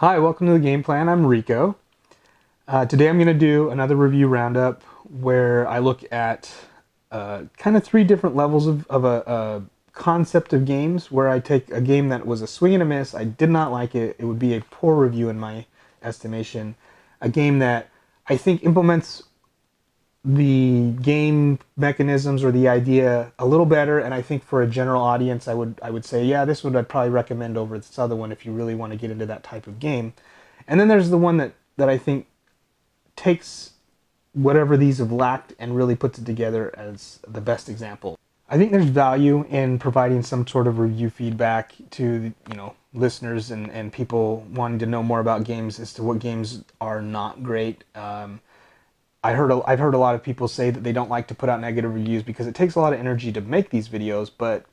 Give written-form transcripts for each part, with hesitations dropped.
Hi, welcome to the Game Plan. I'm Rico. Today I'm going to do another review roundup where I look at kind of three different levels of a concept of games, where I take a game that was a swing and a miss, I did not like it, it would be a poor review in my estimation, a game that I think implements the game mechanisms or the idea a little better, and I think for a general audience I would say, yeah, this would I'd probably recommend over this other one if you really want to get into that type of game. And then there's the one that I think takes whatever these have lacked and really puts it together as the best example. I think there's value in providing some sort of review feedback to listeners and people wanting to know more about games as to what games are not great. I've heard a lot of people say that they don't like to put out negative reviews because it takes a lot of energy to make these videos, but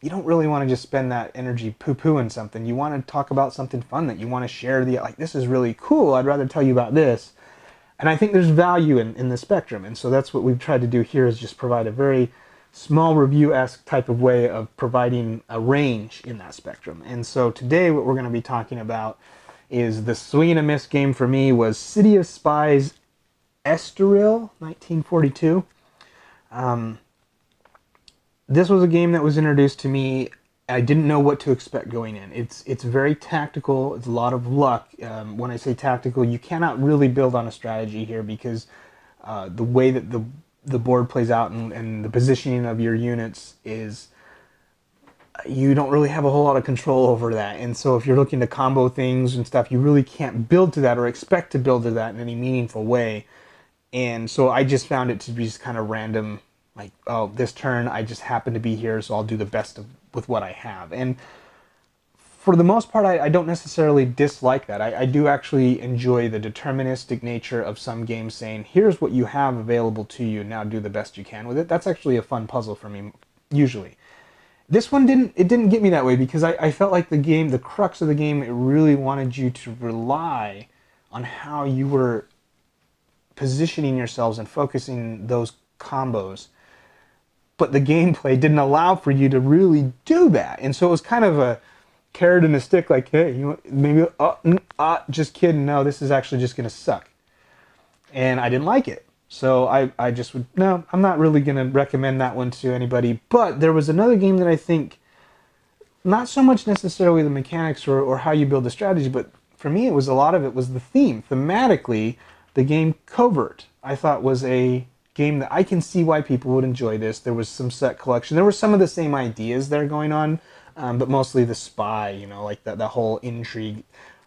you don't really want to just spend that energy poo-pooing something. You want to talk about something fun that you want to share. Like, this is really cool, I'd rather tell you about this. And I think there's value in the spectrum, and so that's what we've tried to do here, is just provide a very small review-esque type of way of providing a range in that spectrum. And so today what we're going to be talking about is the swing and a miss game for me was City of Spies Estoril, 1942. This was a game that was introduced to me. I didn't know what to expect going in. It's very tactical. It's a lot of luck. When I say tactical, you cannot really build on a strategy here because the way that the board plays out and the positioning of your units is, you don't really have a whole lot of control over that. And so if you're looking to combo things and stuff, you really can't build to that or expect to build to that in any meaningful way. And so I just found it to be just kind of random, like, oh, this turn I just happen to be here, so I'll do the best with what I have. And for the most part, I don't necessarily dislike that. I do actually enjoy the deterministic nature of some games saying, here's what you have available to you, now do the best you can with it. That's actually a fun puzzle for me, usually. This one didn't get me that way because I felt like the crux of the game, it really wanted you to rely on how you were positioning yourselves and focusing those combos, but the gameplay didn't allow for you to really do that. And so it was kind of a carrot and a stick, like, hey, maybe just kidding, no, this is actually just gonna suck. And I didn't like it, so I just would, no, I'm not really gonna recommend that one to anybody. But there was another game that I think, not so much necessarily the mechanics or how you build the strategy, but for me, a lot of it was the theme. Thematically, the game Covert, I thought, was a game that I can see why people would enjoy this. There was some set collection. There were some of the same ideas there going on, but mostly the spy, like that whole intrigue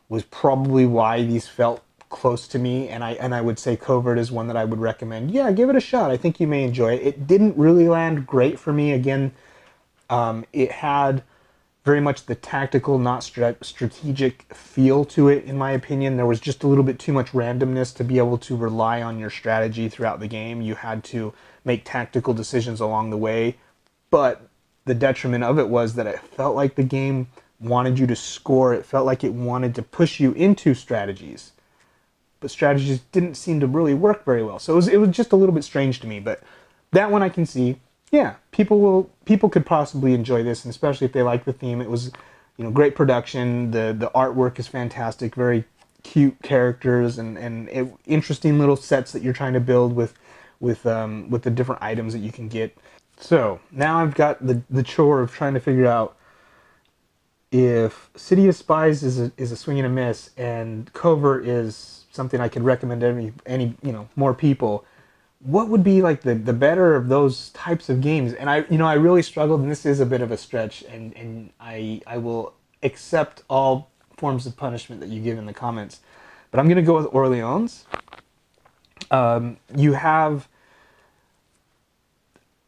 was probably why these felt close to me. And I would say Covert is one that I would recommend. Yeah, give it a shot. I think you may enjoy it. It didn't really land great for me. Again, it had very much the tactical, not strategic feel to it, in my opinion. There was just a little bit too much randomness to be able to rely on your strategy throughout the game. You had to make tactical decisions along the way, but the detriment of it was that it felt like the game wanted you to score. It felt like it wanted to push you into strategies, but strategies didn't seem to really work very well. So it was just a little bit strange to me, but that one I can see. Yeah, people could possibly enjoy this, and especially if they like the theme. It was, great production. The artwork is fantastic, very cute characters, and interesting little sets that you're trying to build with the different items that you can get. So now I've got the chore of trying to figure out if City of Spies is a swing and a miss, and Covert is something I could recommend to any more people. What would be like the better of those types of games? And I really struggled, and this is a bit of a stretch, and I will accept all forms of punishment that you give in the comments, but I'm gonna go with Orleans. You have,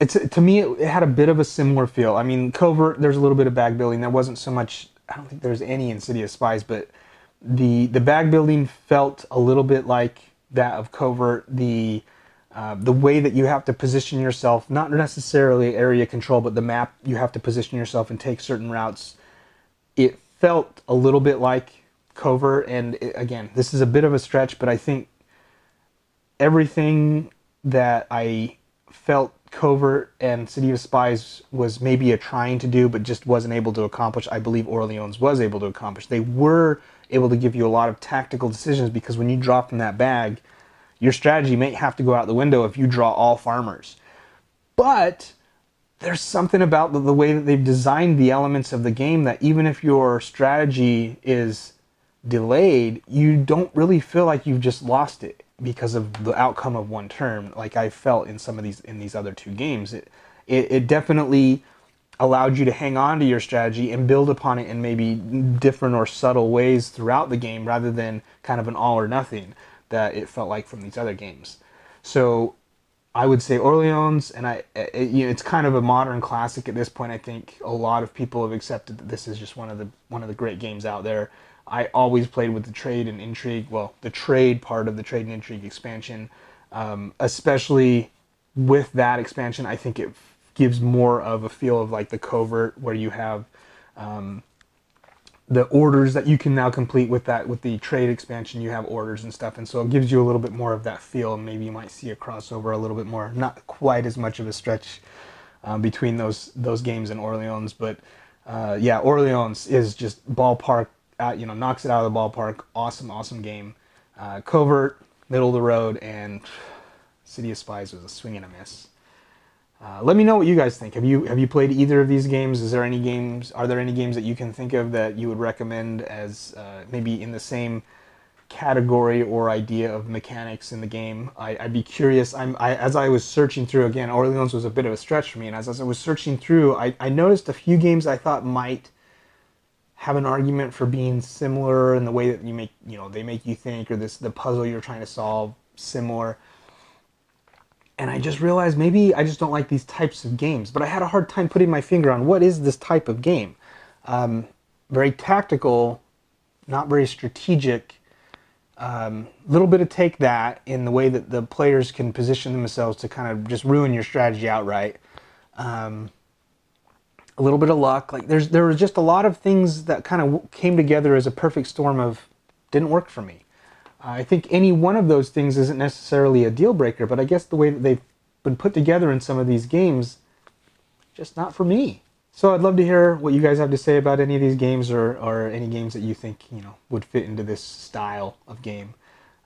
to me it had a bit of a similar feel. I mean, Covert, there's a little bit of bag building. There wasn't so much, I don't think there's any in City of Spies, but the bag building felt a little bit like that of Covert. The way that you have to position yourself, not necessarily area control, but the map, you have to position yourself and take certain routes. It felt a little bit like Covert, and again, this is a bit of a stretch, but I think everything that I felt Covert and City of Spies was maybe trying to do, but just wasn't able to accomplish, I believe Orleans was able to accomplish. They were able to give you a lot of tactical decisions, because when you draw from that bag, your strategy may have to go out the window if you draw all farmers. But there's something about the way that they've designed the elements of the game that even if your strategy is delayed, you don't really feel like you've just lost it because of the outcome of one turn, like I felt in some of these other two games. It definitely allowed you to hang on to your strategy and build upon it in maybe different or subtle ways throughout the game, rather than kind of an all or nothing that it felt like from these other games. So I would say Orleans, and it's kind of a modern classic at this point. I think a lot of people have accepted that this is just one of the great games out there. I always played with the trade and intrigue, well, the trade part of the trade and intrigue expansion, especially with that expansion. I think it gives more of a feel of like the covert, where you have the orders that you can now complete with the trade expansion. You have orders and stuff, and so it gives you a little bit more of that feel. And maybe you might see a crossover a little bit more, not quite as much of a stretch between those games and Orleans. But yeah, Orleans is just ballpark, knocks it out of the ballpark. Awesome game. Covert, middle of the road, and City of Spies was a swing and a miss. Let me know what you guys think. Have you played either of these games? Are there any games that you can think of that you would recommend as maybe in the same category or idea of mechanics in the game? I'd be curious. As I was searching through, again, Orleans was a bit of a stretch for me, and as I was searching through, I noticed a few games I thought might have an argument for being similar in the way that they make you think, or the puzzle you're trying to solve similar. And I just realized maybe I just don't like these types of games. But I had a hard time putting my finger on what is this type of game. Very tactical, not very strategic. Little bit of take that in the way that the players can position themselves to kind of just ruin your strategy outright. A little bit of luck. Like there were just a lot of things that kind of came together as a perfect storm of didn't work for me. I think any one of those things isn't necessarily a deal breaker, but I guess the way that they've been put together in some of these games, just not for me. So I'd love to hear what you guys have to say about any of these games, or any games that you think would fit into this style of game.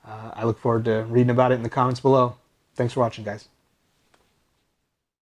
I look forward to reading about it in the comments below. Thanks for watching, guys.